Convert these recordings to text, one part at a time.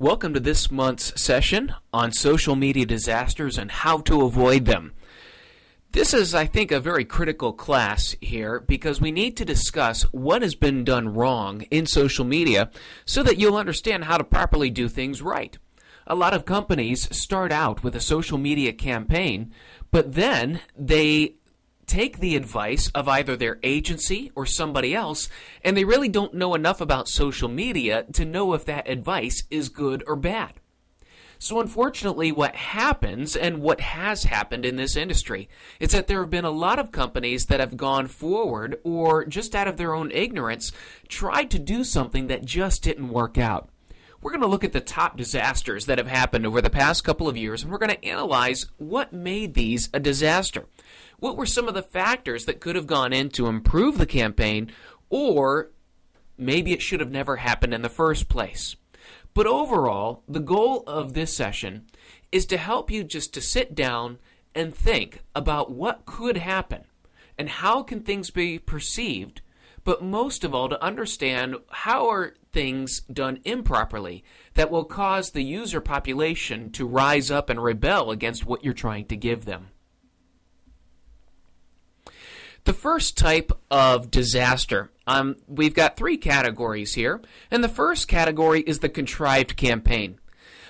Welcome to this month's session on social media disasters and how to avoid them. This is, I think, a very critical class here because we need to discuss what has been done wrong in social media so that you'll understand how to properly do things right. A lot of companies start out with a social media campaign, but then they take the advice of either their agency or somebody else, and they really don't know enough about social media to know if that advice is good or bad. So unfortunately, what happens, and what has happened in this industry, is that there have been a lot of companies that have gone forward or just out of their own ignorance tried to do something that just didn't work out. We're going to look at the top disasters that have happened over the past couple of years, and we're going to analyze what made these a disaster. What were some of the factors that could have gone in to improve the campaign, or maybe it should have never happened in the first place? But overall, the goal of this session is to help you just to sit down and think about what could happen and how can things be perceived, but most of all to understand how are things done improperly that will cause the user population to rise up and rebel against what you're trying to give them. The first type of disaster, we've got three categories here, and the first category is the contrived campaign.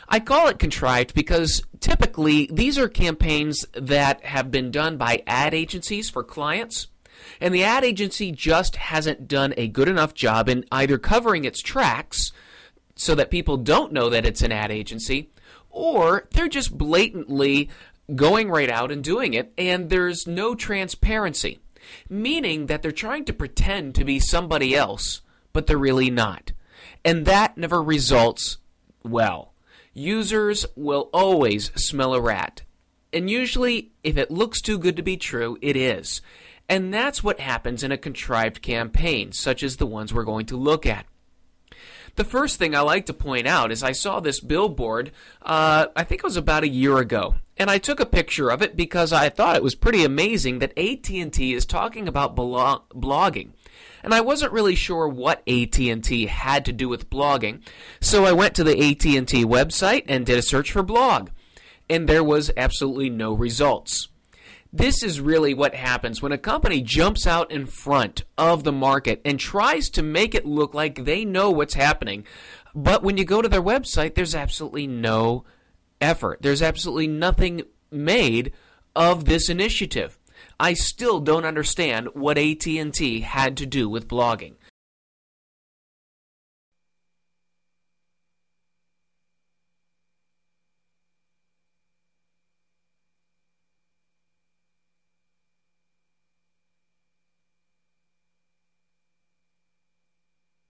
I call it contrived because typically these are campaigns that have been done by ad agencies for clients, and the ad agency just hasn't done a good enough job in either covering its tracks so that people don't know that it's an ad agency, or they're just blatantly going right out and doing it, and there's no transparency. Meaning that they're trying to pretend to be somebody else, but they're really not. And that never results well. Users will always smell a rat. And usually, if it looks too good to be true, it is. And that's what happens in a contrived campaign, such as the ones we're going to look at. The first thing I like to point out is I saw this billboard, I think it was about a year ago, and I took a picture of it because I thought it was pretty amazing that AT&T is talking about blogging. And I wasn't really sure what AT&T had to do with blogging, so I went to the AT&T website and did a search for blog, and there was absolutely no results. This is really what happens when a company jumps out in front of the market and tries to make it look like they know what's happening. But when you go to their website, there's absolutely no effort. There's absolutely nothing made of this initiative. I still don't understand what AT&T had to do with blogging.